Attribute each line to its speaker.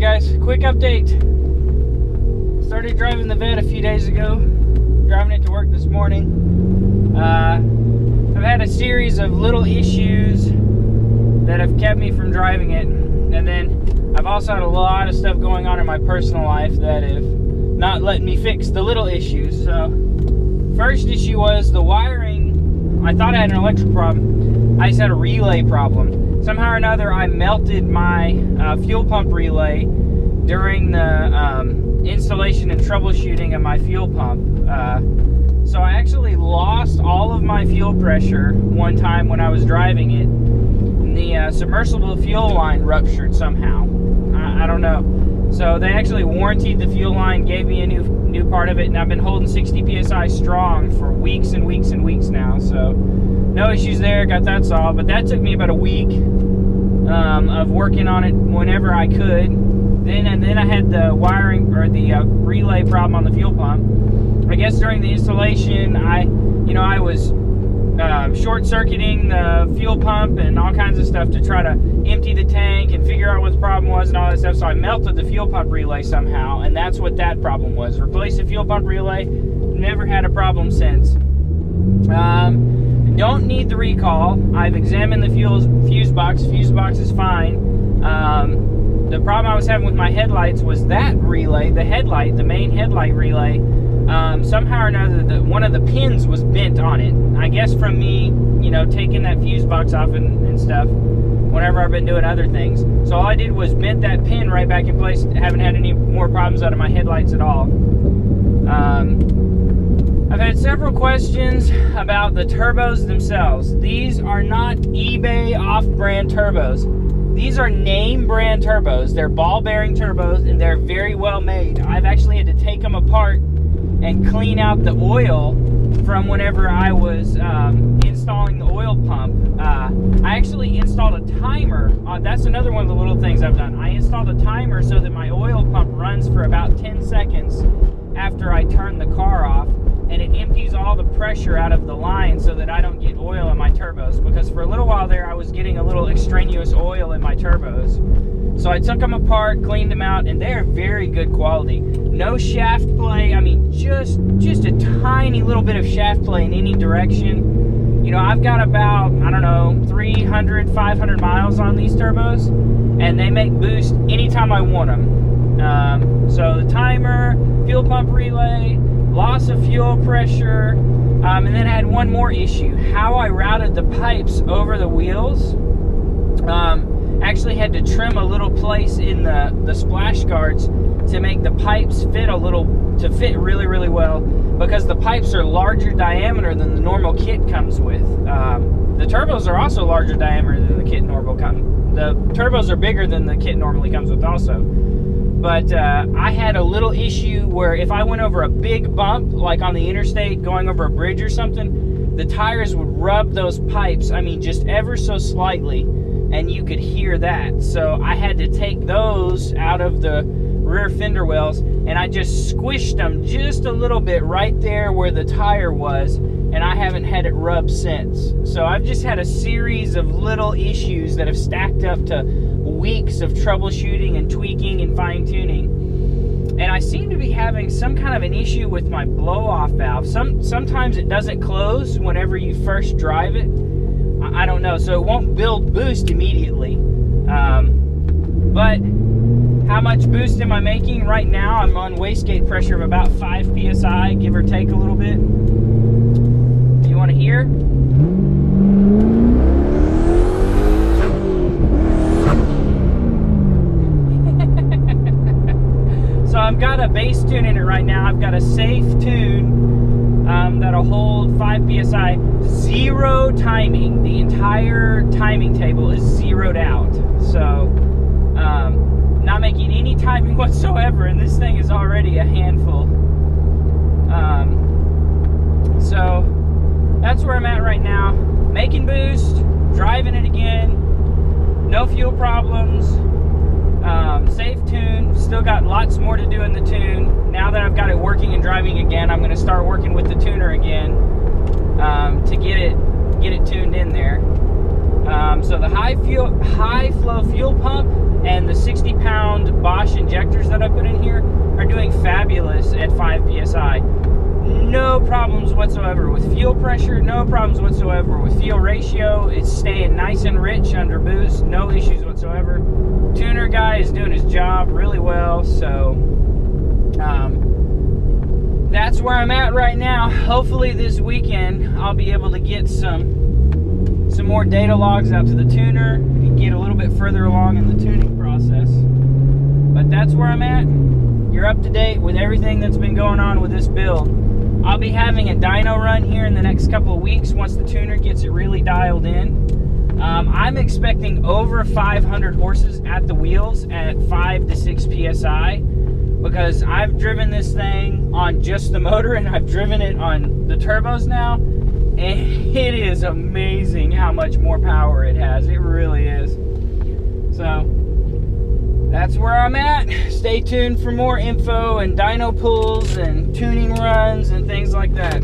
Speaker 1: guys, quick update. Started driving the Vet a few days ago, driving it to work this morning. I've had a series of little issues that have kept me from driving it, and then I've also had a lot of stuff going on in my personal life that have not let me fix the little issues. So first issue was the wiring. I thought I had an electrical problem. I just had a relay problem. Somehow or another I melted my fuel pump relay during the installation and troubleshooting of my fuel pump. So I actually lost all of my fuel pressure one time when I was driving it. And the submersible fuel line ruptured somehow. I don't know. So they actually warranted the fuel line, gave me a new part of it, and I've been holding 60 psi strong for weeks and weeks and weeks now. So no issues there, got that solved. But that took me about a week of working on it whenever I could. Then I had the wiring or the relay problem on the fuel pump. I guess during the installation, I was short-circuiting the fuel pump and all kinds of stuff to try to empty the tank and figure out what the problem was and all that stuff. So I melted the fuel pump relay somehow, and that's what that problem was. Replaced the fuel pump relay, never had a problem since. Don't need the recall. I've examined the fuse box. Fuse box is fine. The problem I was having with my headlights was that relay, the main headlight relay. Somehow or another, one of the pins was bent on it. I guess from me, taking that fuse box off and stuff whenever I've been doing other things. So all I did was bent that pin right back in place. Haven't had any more problems out of my headlights at all. I've had several questions about the turbos themselves. These are not eBay off-brand turbos. These are name brand turbos. They're ball bearing turbos, and they're very well made. I've actually had to take them apart and clean out the oil from whenever I was installing the oil pump. I actually installed a timer. That's another one of the little things I've done. I installed a timer so that my oil pump runs for about 10 seconds after I turn the car off, and it empties all the pressure out of the line so that I don't get oil in my turbos, because for a little while there I was getting a little extraneous oil in my turbos. So I took them apart, cleaned them out, and they're very good quality. No shaft play. I mean, just a tiny little bit of shaft play in any direction. I've got about, 300, 500 miles on these turbos, and they make boost anytime I want them. So the timer, fuel pump relay, loss of fuel pressure, and then I had one more issue. How I routed the pipes over the wheels. Actually had to trim a little place in the splash guards to make the pipes fit really, really well, because the pipes are larger diameter than the normal kit comes with. The turbos are also larger diameter than the kit normal comes. The turbos are bigger than the kit normally comes with also. But I had a little issue where if I went over a big bump, like on the interstate going over a bridge or something, the tires would rub those pipes, just ever so slightly, and you could hear that. So I had to take those out of the rear fender wells, and I just squished them just a little bit right there where the tire was, and I haven't had it rubbed since. So I've just had a series of little issues that have stacked up to weeks of troubleshooting and tweaking and fine-tuning. And I seem to be having some kind of an issue with my blow-off valve. Sometimes it doesn't close whenever you first drive it. I don't know, so it won't build boost immediately. But how much boost am I making right now? I'm on wastegate pressure of about 5 psi, give or take a little bit. You want to hear? So I've got a bass tune in it right now. I've got a safe tune that'll hold 5 psi. Zero timing. The entire timing table is zeroed out. So not making any timing whatsoever, and this thing is already a handful. So that's where I'm at right now. Making boost, driving it again, no fuel problems, safe tune. Still got lots more to do in the tune. Now that I've got it working and driving again, I'm going to start working with the tuner again to get it tuned in there. So the high flow fuel pump and the 60-pound Bosch ridiculous at 5 psi. No problems whatsoever with fuel pressure, no problems whatsoever with fuel ratio. It's staying nice and rich under boost, no issues whatsoever. Tuner guy is doing his job really well, so that's where I'm at right now. Hopefully this weekend I'll be able to get some more data logs out to the tuner and get a little bit further along in the tuning process. But that's where I'm at. You're up to date with everything that's been going on with this build. I'll be having a dyno run here in the next couple of weeks once the tuner gets it really dialed in. I'm expecting over 500 horses at the wheels at 5 to 6 psi, because I've driven this thing on just the motor and I've driven it on the turbos now, and it is amazing how much more power it has. It really is. So that's where I'm at. Stay tuned for more info and dyno pulls and tuning runs and things like that.